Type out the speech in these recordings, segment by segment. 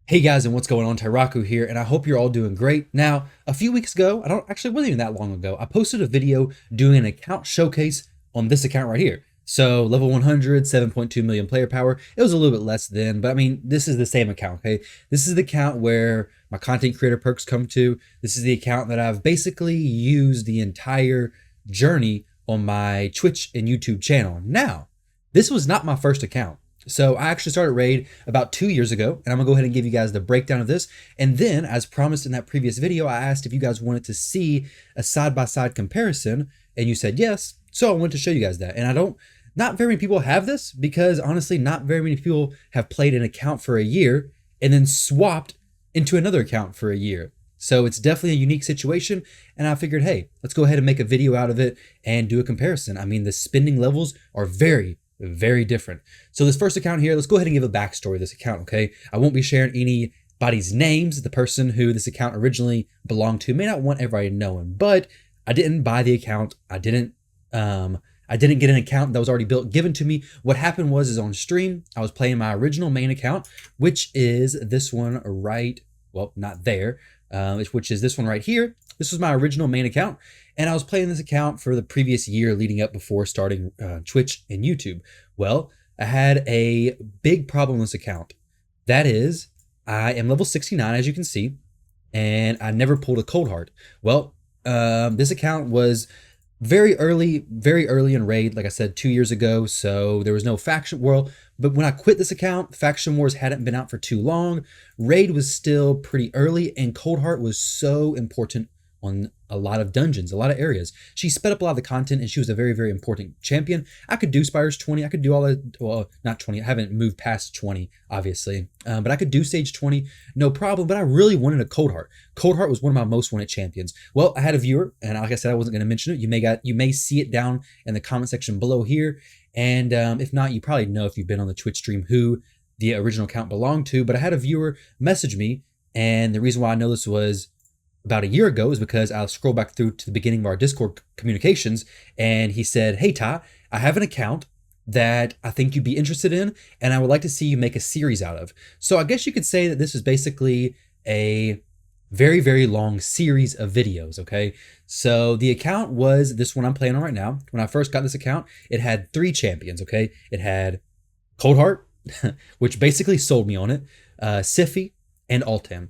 Hey guys, and what's going on? Tyrauku here, and I hope you're all doing great. Now, a few weeks ago, I don't actually wasn't even that long ago, I posted a video doing an account showcase on this account right here. So level 100, 7.2 million player power. It was a little bit less then, but I mean, this is the same account, okay? This is the account where my content creator perks come to. This is the account that I've basically used the entire journey on my Twitch and YouTube channel. Now, this was not my first account. So I actually started Raid about 2 years ago, and I'm gonna go ahead and give you guys the breakdown of this. And then, as promised in that previous video, I asked if you guys wanted to see a side-by-side comparison, and you said yes. So I wanted to show you guys that. And not very many people have this because honestly, not very many people have played an account for a year and then swapped into another account for a year. So it's definitely a unique situation. And I figured, hey, let's go ahead and make a video out of it and do a comparison. I mean, the spending levels are very different. So this first account here, let's go ahead and give a backstory of this account, okay? I won't be sharing anybody's names. The person who this account originally belonged to may not want everybody to know him, but I didn't buy the account. I didn't get an account that was already given to me. What happened is on stream, I was playing my original main account, which is this one right, well, not there, which is this one right here. This was my original main account, and I was playing this account for the previous year leading up before starting Twitch and YouTube. Well, I had a big problem with this account. That is, I am level 69, as you can see, and I never pulled a cold heart. Well, this account was very early in Raid, like I said, 2 years ago, so there was no faction war. But when I quit this account, faction wars hadn't been out for too long. Raid was still pretty early, and cold heart was so important on a lot of dungeons, a lot of areas. She sped up a lot of the content, and she was a very important champion. I could do Spires 20. I could do all that. Well, not 20. I haven't moved past 20, obviously. But I could do stage 20, no problem. But I really wanted a Cold Heart. Cold Heart was one of my most wanted champions. Well, I had a viewer, and like I said, I wasn't going to mention it. You may see it down in the comment section below here. And if not, you probably know if you've been on the Twitch stream who the original account belonged to. But I had a viewer message me, and the reason why I know this was about a year ago is because I'll scroll back through to the beginning of our Discord communications, and he said, "Hey Ty, I have an account that I think you'd be interested in, and I would like to see you make a series out of." So I guess you could say that this is basically a very long series of videos, okay? So the account was this one I'm playing on right now. When I first got this account, it had 3 champions, okay? It had Cold Heart, which basically sold me on it, Sify, and Altan.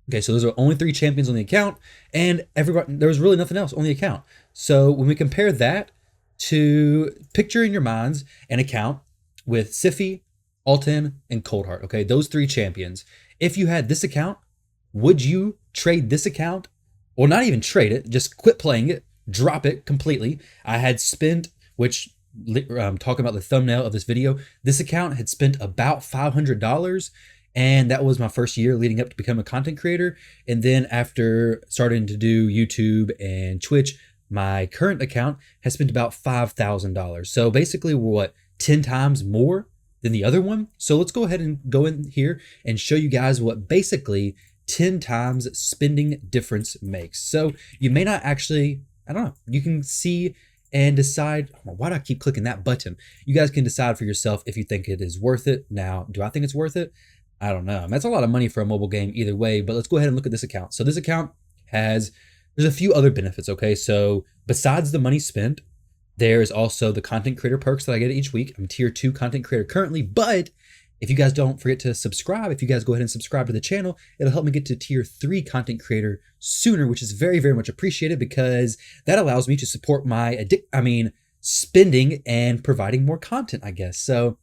Okay, so those are only 3 champions on the account, and there was really nothing else on the account. So when we compare that to picture in your minds an account with Sify, Altan, and Cold Heart, okay, those 3 champions. If you had this account, would you trade this account? Or not even trade it, just quit playing it, drop it completely. I had spent, which I'm talking about the thumbnail of this video, this account had spent about $500. And that was my first year leading up to become a content creator. And then after starting to do YouTube and Twitch, my current account has spent about $5,000. So basically, we're 10 times more than the other one. So let's go ahead and go in here and show you guys what basically 10 times spending difference makes. So you may not actually, I don't know, you can see and decide, why do I keep clicking that button? You guys can decide for yourself if you think it is worth it. Now, do I think it's worth it? I don't know. That's a lot of money for a mobile game either way, but let's go ahead and look at this account. So this account there's a few other benefits, okay? So besides the money spent, there's also the content creator perks that I get each week. I'm tier 2 content creator currently, but if you guys don't forget to subscribe, if you guys go ahead and subscribe to the channel, it'll help me get to tier 3 content creator sooner, which is very much appreciated because that allows me to support my spending and providing more content, I guess. So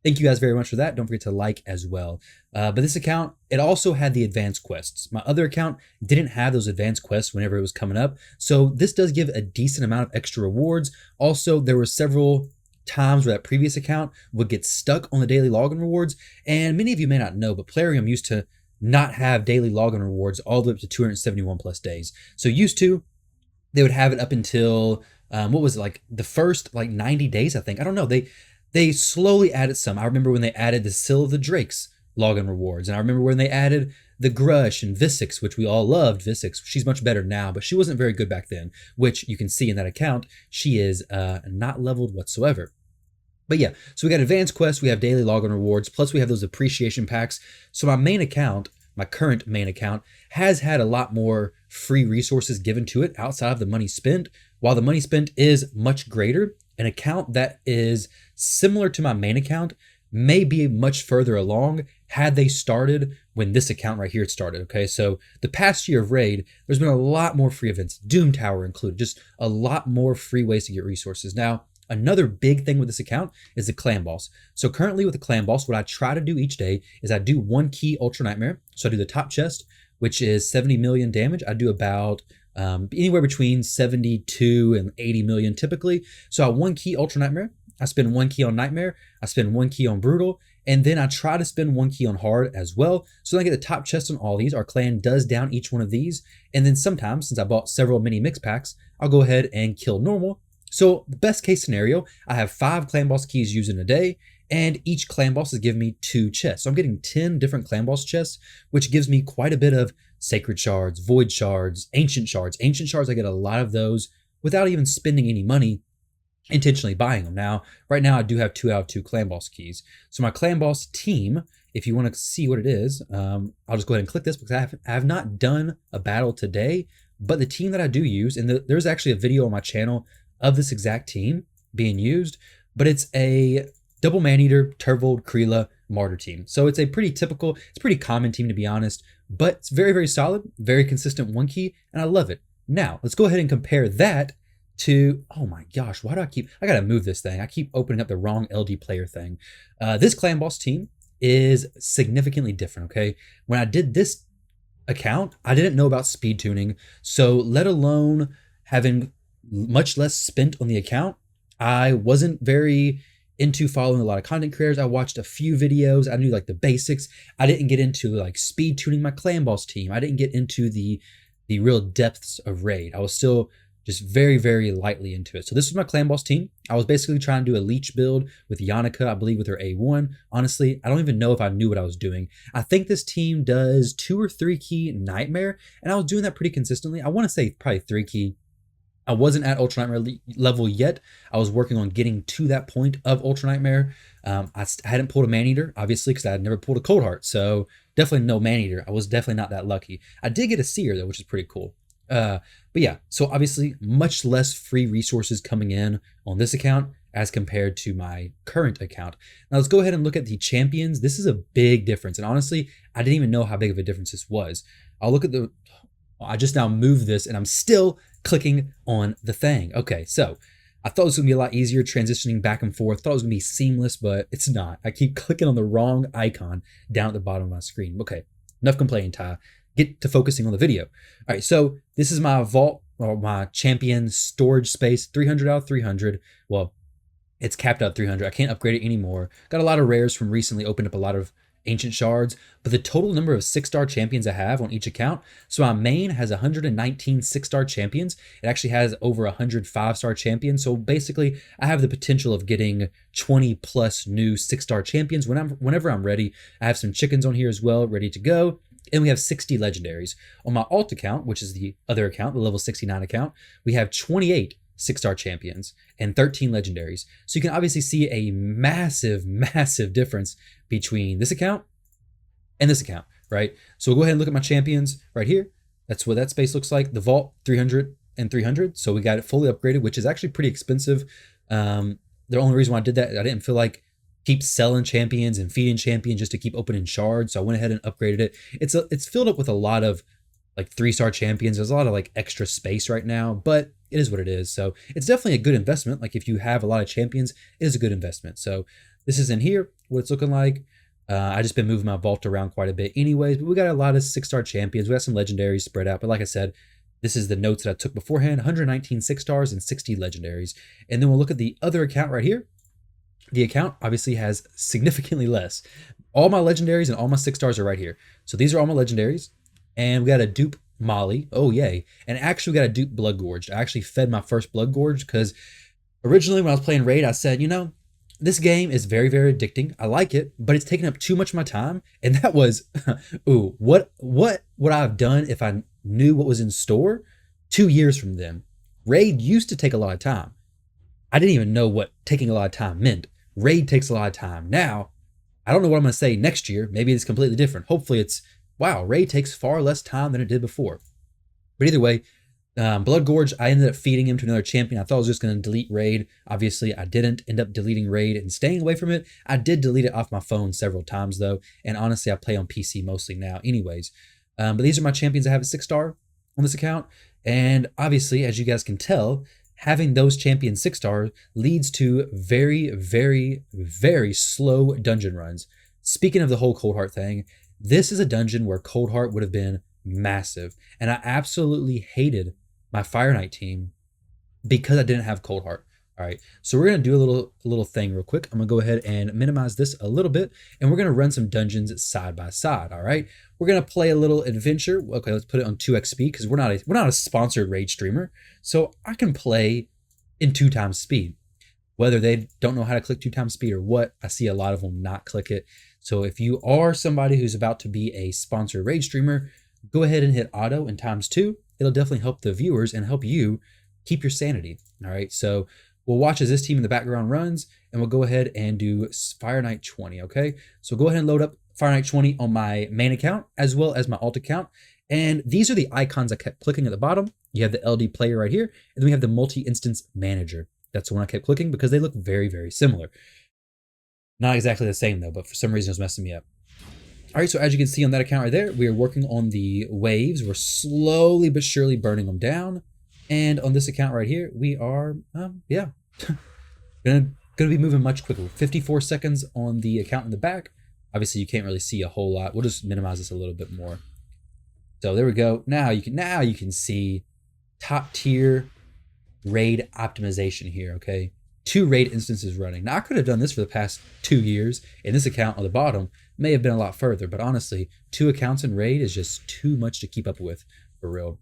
thank you guys very much for that. Don't forget to like as well. But this account, it also had the advanced quests. My other account didn't have those advanced quests whenever it was coming up. So this does give a decent amount of extra rewards. Also, there were several times where that previous account would get stuck on the daily login rewards. And many of you may not know, but Plarium used to not have daily login rewards all the way up to 271 plus days. So used to, they would have it up until, the first 90 days, I think. I don't know. They slowly added some. I remember when they added the Seal of the Drakes login rewards. And I remember when they added the Grush and Visix, which we all loved. Visix, she's much better now, but she wasn't very good back then, which you can see in that account. She is not leveled whatsoever. But yeah, so we got advanced quests, we have daily login rewards, plus we have those appreciation packs. So my main account, my current main account, has had a lot more free resources given to it outside of the money spent. While the money spent is much greater, an account that is similar to my main account may be much further along had they started when this account right here started. Okay, so the past year of Raid, there's been a lot more free events, Doom Tower included, just a lot more free ways to get resources. Now, another big thing with this account is the clan boss. So currently with the clan boss, what I try to do each day is I do one key Ultra Nightmare. So I do the top chest, which is 70 million damage. I do about anywhere between 72 and 80 million typically. So I one key Ultra Nightmare. I spend one key on Nightmare. I spend one key on Brutal. And then I try to spend one key on Hard as well. So then I get the top chest on all these. Our clan does down each one of these. And then sometimes, since I bought several mini mix packs, I'll go ahead and kill normal. So the best case scenario, I have 5 clan boss keys used in a day, and each clan boss is giving me 2 chests. So I'm getting 10 different clan boss chests, which gives me quite a bit of sacred shards, void shards, ancient shards. Ancient shards, I get a lot of those without even spending any money intentionally buying them. Now, right now I do have 2 out of 2 clan boss keys. So my clan boss team, if you want to see what it is, I'll just go ahead and click this because I have not done a battle today, but the team that I do use, and there's actually a video on my channel of this exact team being used, but it's a double Maneater, Turvold, Kreela, Martyr team. So it's a pretty typical, it's a pretty common team to be honest, but it's very, very solid, very consistent one key, and I love it. Now, let's go ahead and compare that to, oh my gosh, why do I gotta move this thing. I keep opening up the wrong LD player thing. This clan boss team is significantly different, okay? When I did this account, I didn't know about speed tuning, so let alone having much less spent on the account, I wasn't very into following a lot of content creators. I watched a few videos. I knew like the basics. I didn't get into like speed tuning my clan boss team. I didn't get into the real depths of Raid. I was still just very, very lightly into it. So this was my clan boss team. I was basically trying to do a leech build with Yannicka, I believe with her A1. Honestly, I don't even know if I knew what I was doing. I think this team does 2 or 3 key Nightmare, and I was doing that pretty consistently. I want to say probably 3 key. I wasn't at Ultra Nightmare level yet. I was working on getting to that point of Ultra Nightmare. I hadn't pulled a Maneater, obviously, because I had never pulled a Cold Heart. So definitely no Maneater. I was definitely not that lucky. I did get a Seer, though, which is pretty cool. But yeah, so obviously much less free resources coming in on this account as compared to my current account. Now let's go ahead and look at the champions. This is a big difference. And honestly, I didn't even know how big of a difference this was. I'll look at I just now moved this and I'm still clicking on the thing. Okay, so I thought it was gonna be a lot easier transitioning back and forth. Thought it was gonna be seamless, but it's not. I keep clicking on the wrong icon down at the bottom of my screen. Okay, enough complaining, Ty. Get to focusing on the video. All right, so this is my vault or my champion storage space, 300 out of 300. Well, it's capped out 300. I can't upgrade it anymore. Got a lot of rares from recently, opened up a lot of ancient shards, but the total number of 6-star champions I have on each account. So my main has 119 6-star champions. It actually has over 100 5-star champions. So basically I have the potential of getting 20 plus new 6-star champions whenever I'm ready. I have some chickens on here as well, ready to go. And we have 60 legendaries. On my alt account, which is the other account, the level 69 account, we have 28 6-star champions and 13 legendaries. So you can obviously see a massive, massive difference between this account and this account, right? So we'll go ahead and look at my champions right here. That's what that space looks like. The vault, 300 and 300. So we got it fully upgraded, which is actually pretty expensive. The only reason why I did that, I didn't feel like keep selling champions and feeding champions just to keep opening shards. So I went ahead and upgraded it. It's filled up with a lot of like 3-star champions. There's a lot of like extra space right now, but it is what it is. So it's definitely a good investment. Like if you have a lot of champions, it is a good investment. So this is in here, what it's looking like. I just been moving my vault around quite a bit anyways, but we got a lot of 6-star champions. We got some legendaries spread out, but like I said, this is the notes that I took beforehand, 119 6-stars and 60 legendaries. And then we'll look at the other account right here. The account obviously has significantly less. All my legendaries and all my 6-stars are right here. So these are all my legendaries. And we got a dupe Molly. Oh, yay. And actually we got a dupe Blood Gorged. I actually fed my first Blood Gorge because originally when I was playing Raid, I said, you know, this game is very, very addicting. I like it, but it's taking up too much of my time. And that was, ooh, what would I have done if I knew what was in store 2 years from then? Raid used to take a lot of time. I didn't even know what taking a lot of time meant. Raid takes a lot of time. Now, I don't know what I'm going to say next year. Maybe it's completely different. Hopefully it's, wow, Raid takes far less time than it did before. But either way, Blood Gorge, I ended up feeding him to another champion. I thought I was just going to delete Raid. Obviously, I didn't end up deleting Raid and staying away from it. I did delete it off my phone several times, though. And honestly, I play on PC mostly now anyways. But these are my champions I have at 6-star on this account. And obviously, as you guys can tell, having those champions 6-star leads to very, very, very slow dungeon runs. Speaking of the whole Cold Heart thing, this is a dungeon where Cold Heart would have been massive. And I absolutely hated my Fire Knight team because I didn't have Cold Heart. All right, so we're gonna do a little thing real quick. I'm gonna go ahead and minimize this a little bit, and we're gonna run some dungeons side by side. All right, we're gonna play a little adventure. Okay, let's put it on 2x speed because we're not a sponsored raid streamer, so I can play in 2 times speed. Whether they don't know how to click 2 times speed or what, I see a lot of them not click it. So if you are somebody who's about to be a sponsored raid streamer, go ahead and hit auto in ×2. It'll definitely help the viewers and help you keep your sanity. All right, so we'll watch as this team in the background runs, and we'll go ahead and do Fire Knight 20, okay? So go ahead and load up Fire Knight 20 on my main account as well as my alt account. And these are the icons I kept clicking at the bottom. You have the LD player right here, and then we have the multi-instance manager. That's the one I kept clicking because they look very, very similar. Not exactly the same though, but for some reason it was messing me up. All right, so as you can see on that account right there, we are working on the waves. We're slowly but surely burning them down. And on this account right here, we are, yeah, gonna be moving much quicker. 54 seconds on the account in the back. Obviously, you can't really see a whole lot. We'll just minimize this a little bit more. So there we go. Now you can see top tier raid optimization here. Okay, 2 raid instances running. Now I could have done this for the past 2 years, and this account on the bottom may have been a lot further. But honestly, 2 accounts in raid is just too much to keep up with for real.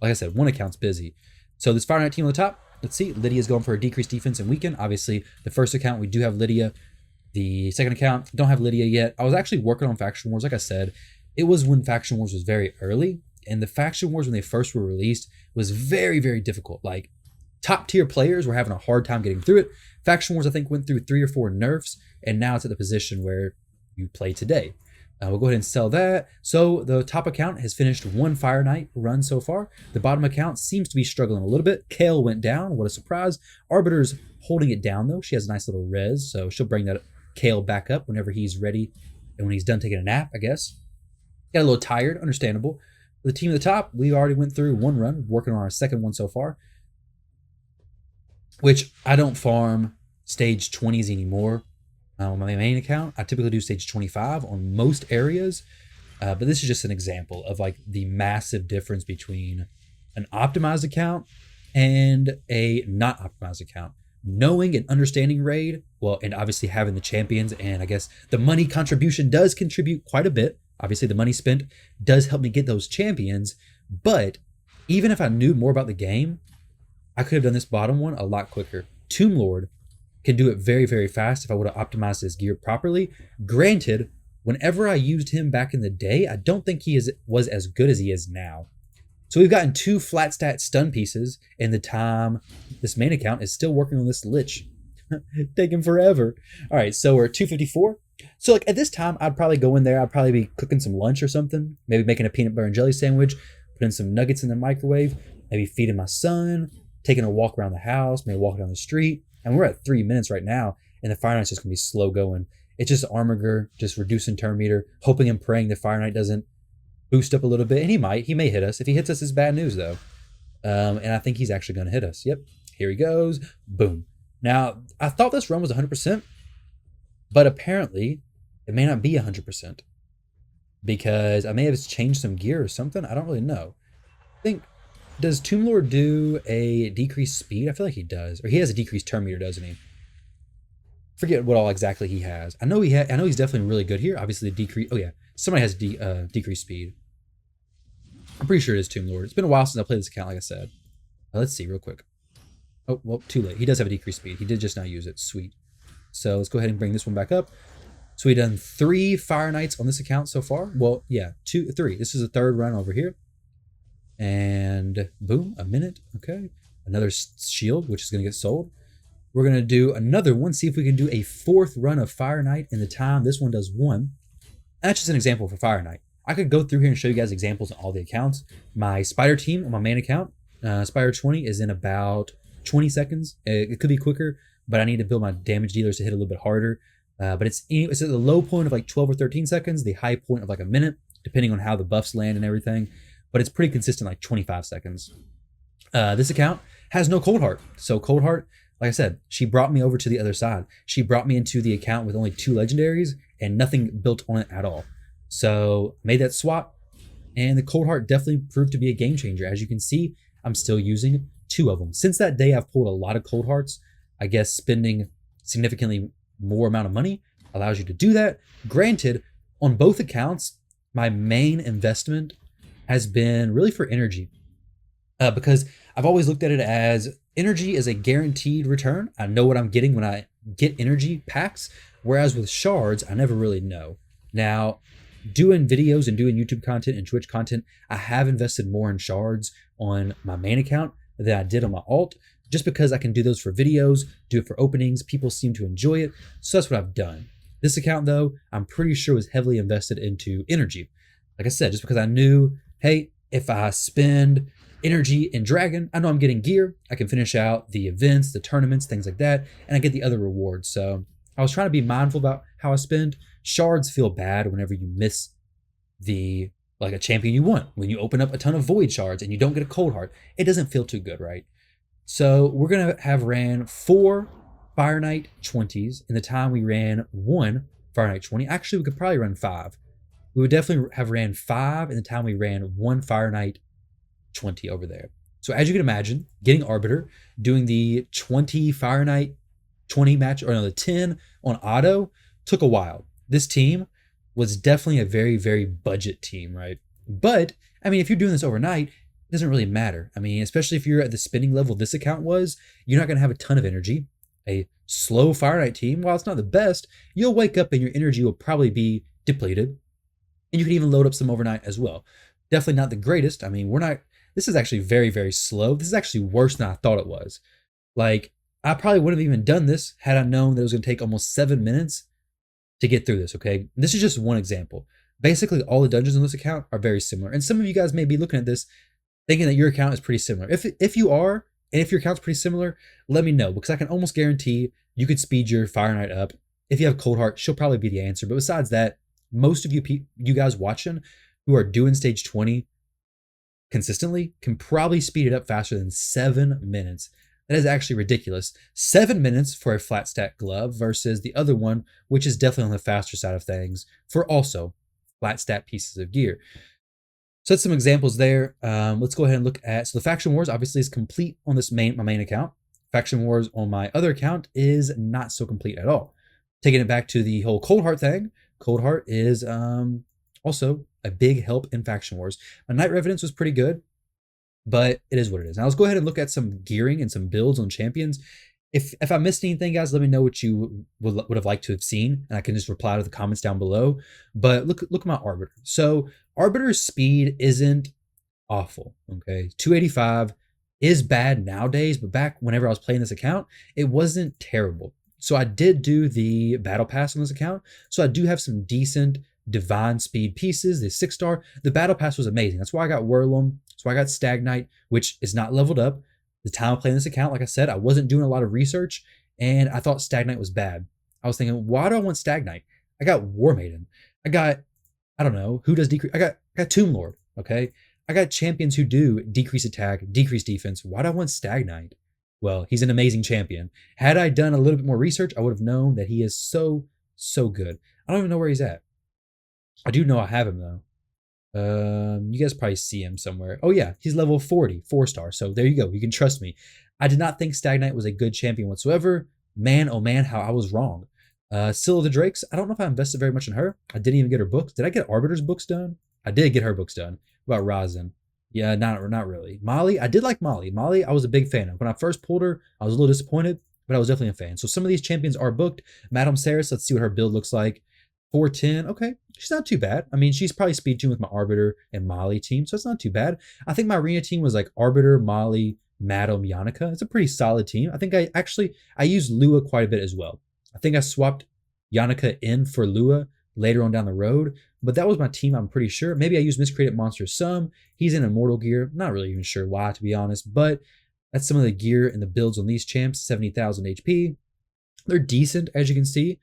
Like I said, 1 account's busy. So this Fire Knight team on the top, let's see, Lydia's going for a decreased defense and weaken. Obviously, the first account, we do have Lydia. The second account, don't have Lydia yet. I was actually working on Faction Wars. Like I said, it was when Faction Wars was very early. And the Faction Wars, when they first were released, was very, very difficult. Like, top tier players were having a hard time getting through it. Faction Wars, I think, went through 3 or 4 nerfs. And now it's at the position where you play today. We'll go ahead and sell that. So the top account has finished 1 Fire Knight run so far. The bottom account seems to be struggling a little bit. Kale went down. What a surprise. Arbiter's holding it down, though. She has a nice little res, so she'll bring that Kale back up whenever he's ready and when he's done taking a nap, I guess. Got a little tired, understandable. The team at the top, we already went through 1 run, working on our second one so far, which I don't farm stage 20s anymore. On my main account, I typically do stage 25 on most areas, but this is just an example of like the massive difference between an optimized account and a not optimized account. Knowing and understanding raid, well, and obviously having the champions, and I guess the money contribution does contribute quite a bit. Obviously, the money spent does help me get those champions, but even if I knew more about the game, I could have done this bottom one a lot quicker. Tomb Lord can do it very, very fast if I would have optimized his gear properly. Granted, whenever I used him back in the day, I don't think he was as good as he is now. So we've gotten 2 flat stat stun pieces in the time this main account is still working on this Lich. Taking forever. All right, so we're at 254. So like at this time, I'd probably go in there. I'd probably be cooking some lunch or something. Maybe making a peanut butter and jelly sandwich, putting some nuggets in the microwave, maybe feeding my son, taking a walk around the house, maybe walking down the street. And we're at 3 minutes right now, and the Fire Knight's just going to be slow going. It's just Armiger, just reducing turn meter, hoping and praying the Fire Knight doesn't boost up a little bit. And he may hit us. If he hits us, it's bad news, though. And I think he's actually going to hit us. Yep, here he goes. Boom. Now, I thought this run was 100%, but apparently it may not be 100% because I may have changed some gear or something. I don't really know. I think, does Tomb Lord do a decreased speed? I feel like he does. Or he has a decreased turn meter, doesn't he? Forget what all exactly he has. I know he's definitely really good here. Obviously the decrease. Oh yeah, somebody has decreased speed. I'm pretty sure it is Tomb Lord. It's been a while since I played this account, like I said. Let's see real quick. Oh, well, too late. He does have a decreased speed. He did just now use it. Sweet. So let's go ahead and bring this one back up. So we've done 3 Fire Knights on this account so far. Well, yeah, 3. This is the 3rd run over here. And boom, a minute. Okay. Another shield, which is going to get sold. we're going to do another one, see if we can do a fourth run of Fire Knight in the time this one does 1. That's just an example for Fire Knight. I could go through here and show you guys examples on all the accounts. My Spider team on my main account, Spider 20, is in about 20 seconds. It could be quicker, but I need to build my damage dealers to hit a little bit harder. But it's at the low point of like 12 or 13 seconds, the high point of like a minute, depending on how the buffs land and everything. But it's pretty consistent, like 25 seconds. This account has no Cold Heart. So Cold Heart, like I said, she brought me over to the other side. She brought me into the account with only 2 legendaries and nothing built on it at all. So made that swap, and the Cold Heart definitely proved to be a game changer. As you can see, I'm still using 2 of them. Since that day, I've pulled a lot of Cold Hearts. I guess spending significantly more amount of money allows you to do that. Granted, on both accounts, my main investment has been really for energy, because I've always looked at it as energy is a guaranteed return. I know what I'm getting when I get energy packs, whereas with shards, I never really know. Now, doing videos and doing YouTube content and Twitch content, I have invested more in shards on my main account than I did on my alt, just because I can do those for videos, do it for openings. People seem to enjoy it. So that's what I've done. This account, though, I'm pretty sure was heavily invested into energy. Like I said, just because I knew, hey, if I spend energy in Dragon, I know I'm getting gear. I can finish out the events, the tournaments, things like that, and I get the other rewards. So I was trying to be mindful about how I spend. Shards feel bad whenever you miss like a champion you want. When you open up a ton of void shards and you don't get a Cold Heart, it doesn't feel too good, right? So we're gonna have ran 4 Fire Knight 20s in the time we ran 1 Fire Knight 20. Actually, we could probably run 5. We would definitely have ran 5 in the time we ran 1 Fire Knight 20 over there. So as you can imagine, getting Arbiter, doing the 20 Fire Knight 20 match, or no, the 10 on auto took a while. This team was definitely a very, very budget team, right? But, I mean, if you're doing this overnight, it doesn't really matter. I mean, especially if you're at the spending level this account was, you're not going to have a ton of energy. A slow Fire Knight team, while it's not the best, you'll wake up and your energy will probably be depleted. And you can even load up some overnight as well. Definitely not the greatest. I mean, this is actually very, very slow. This is actually worse than I thought it was. Like, I probably wouldn't have even done this had I known that it was going to take almost 7 minutes to get through this, okay? This is just one example. Basically, all the dungeons on this account are very similar. And some of you guys may be looking at this thinking that your account is pretty similar. If you are, and if your account's pretty similar, let me know, because I can almost guarantee you could speed your Fire Knight up. If you have Cold Heart, she'll probably be the answer. But besides that, most of you guys watching who are doing stage 20 consistently can probably speed it up faster than 7 minutes. That is actually ridiculous. 7 minutes for a flat stack glove versus the other one, which is definitely on the faster side of things for also flat stack pieces of gear. So that's some examples there. Let's go ahead and look at, so the Faction Wars obviously is complete on my main account. Faction Wars on my other account is not so complete at all. Taking it back to the whole Cold Heart thing, Cold Heart is also a big help in Faction Wars. My Night Revenance was pretty good, but it is what it is. Now let's go ahead and look at some gearing and some builds on champions. If I missed anything, guys, let me know what you would have liked to have seen, and I can just reply to the comments down below. But look at my Arbiter. So Arbiter's speed isn't awful, okay? 285 is bad nowadays, but back whenever I was playing this account, it wasn't terrible. So I did do the battle pass on this account, so I do have some decent divine speed pieces. The 6-star, the battle pass was amazing. That's why I got Whirlum. That's why I got Stagnite, which is not leveled up. The time of playing this account, like I said, I wasn't doing a lot of research, and I thought Stagnite was bad. I was thinking, why do I want Stagnite? I got War Maiden. I got, I don't know, who does decrease? I got Tomb Lord, okay? I got champions who do decrease attack, decrease defense. Why do I want Stagnite? Well, he's an amazing champion. Had I done a little bit more research, I would have known that he is so, so good. I don't even know where he's at. I do know I have him, though. You guys probably see him somewhere. Oh yeah, he's level 40, 4-star. So there you go. You can trust me. I did not think Stagnite was a good champion whatsoever. Man, oh man, how I was wrong. Scylla of the Drakes, I don't know if I invested very much in her. I didn't even get her books. Did I get Arbiter's books done? I did get her books done. What about Razin? Yeah, not really. Molly, I did like Molly. Molly, I was a big fan of. When I first pulled her, I was a little disappointed, but I was definitely a fan. So some of these champions are booked. Madame Saris, let's see what her build looks like. 410, okay, she's not too bad. I mean, she's probably speed tuned with my Arbiter and Molly team, so it's not too bad. I think my arena team was like Arbiter, Molly, Madam Yannicka. It's a pretty solid team. I think I used Lua quite a bit as well. I think I swapped Yannicka in for Lua later on down the road, but that was my team, I'm pretty sure. Maybe I used Miscreated Monster some. He's in Immortal gear. Not really even sure why, to be honest, but that's some of the gear and the builds on these champs. 70,000 HP. They're decent, as you can see.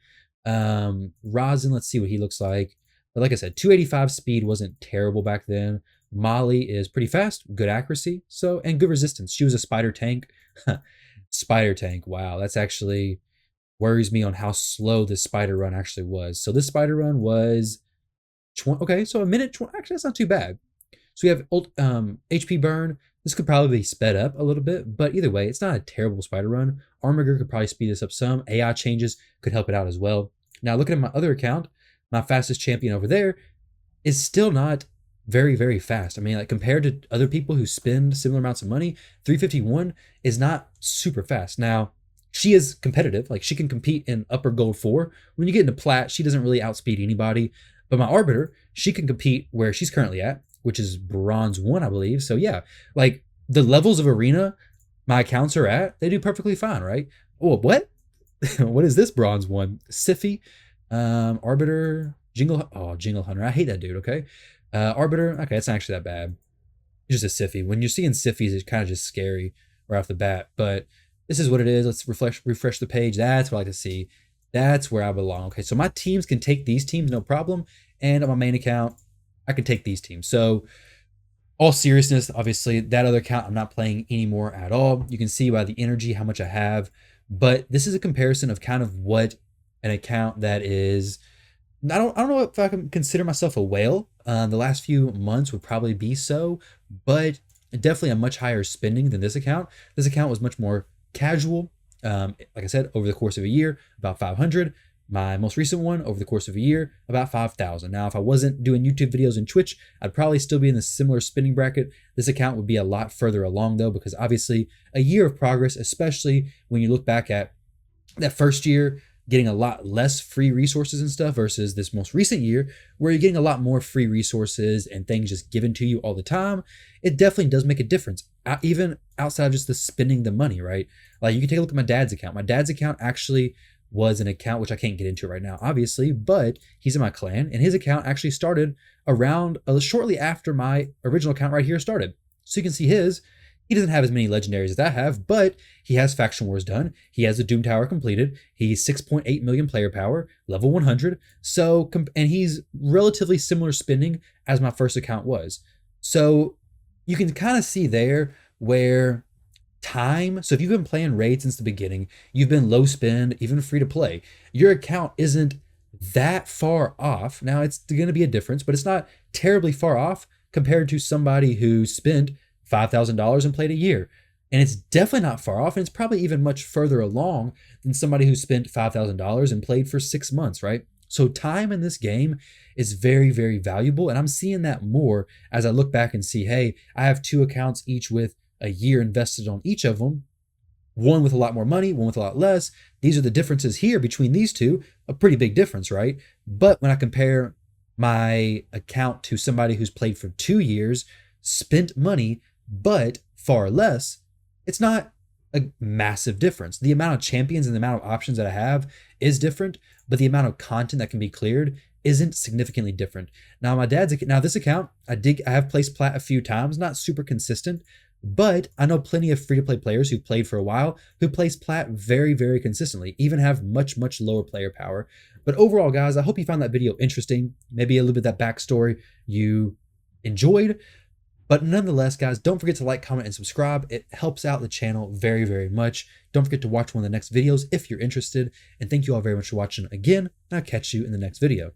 Rosin, let's see what he looks like. But like I said, 285 speed wasn't terrible back then. Molly is pretty fast, good accuracy, and good resistance. She was a spider tank. Spider tank, wow, that's actually worries me on how slow this spider run actually was. So this spider run was 20, okay, so a minute 20, actually that's not too bad. So we have HP burn. This could probably be sped up a little bit, but either way, it's not a terrible spider run. Armor could probably speed this up some. AI changes could help it out as well. Now looking at my other account, my fastest champion over there is still not very, very fast. I mean, like compared to other people who spend similar amounts of money, 351 is not super fast. Now, she is competitive. Like she can compete in upper gold 4. When you get into plat, she doesn't really outspeed anybody. But my Arbiter, she can compete where she's currently at, which is bronze 1, I believe. So yeah, like the levels of arena my accounts are at, they do perfectly fine, right? Oh, what? What is this bronze 1? Siffy, Arbiter, Jingle Hunter. I hate that dude, okay? Arbiter, okay, it's not actually that bad. It's just a Siffy. When you're seeing Siffies, it's kind of just scary right off the bat. But this is what it is. Let's refresh the page. That's what I like to see. That's where I belong. Okay, so my teams can take these teams, no problem. And on my main account, I can take these teams. So all seriousness, obviously, that other account I'm not playing anymore at all. You can see by the energy how much I have. But this is a comparison of kind of what an account that is, I don't know if I can consider myself a whale. The last few months would probably be so, but definitely a much higher spending than this account. This account was much more casual. Like I said, over the course of a year, about 500. My most recent one, over the course of a year, about 5,000. Now, if I wasn't doing YouTube videos and Twitch, I'd probably still be in the similar spending bracket. This account would be a lot further along though, because obviously a year of progress, especially when you look back at that first year, getting a lot less free resources and stuff versus this most recent year where you're getting a lot more free resources and things just given to you all the time. It definitely does make a difference, even outside of just the spending the money, right? Like you can take a look at my dad's account. My dad's account actually was an account, which I can't get into right now, obviously, but he's in my clan and his account actually started around shortly after my original account right here started. So you can see he doesn't have as many legendaries as I have, but he has Faction Wars done. He has the Doom Tower completed. He's 6.8 million player power, level 100. So, and he's relatively similar spending as my first account was. So you can kind of see there where time. So if you've been playing Raid since the beginning, you've been low spend, even free to play, your account isn't that far off. Now it's going to be a difference, but it's not terribly far off compared to somebody who spent $5,000 and played a year. And it's definitely not far off. And it's probably even much further along than somebody who spent $5,000 and played for 6 months, right? So time in this game is very, very valuable. And I'm seeing that more as I look back and see, hey, I have 2 accounts, each with a year invested on each of them. One with a lot more money, one with a lot less. These are the differences here between these two. A pretty big difference, right? But when I compare my account to somebody who's played for 2 years, spent money, but far less, it's not a massive difference. The amount of champions and the amount of options that I have is different, but the amount of content that can be cleared isn't significantly different. Now this account, I have placed plat a few times, not super consistent, but I know plenty of free-to-play players who've played for a while who place plat very, very consistently, even have much, much lower player power. But overall, guys, I hope you found that video interesting. Maybe a little bit of that backstory you enjoyed. But nonetheless, guys, don't forget to like, comment, and subscribe. It helps out the channel very, very much. Don't forget to watch one of the next videos if you're interested. And thank you all very much for watching again. And I'll catch you in the next video.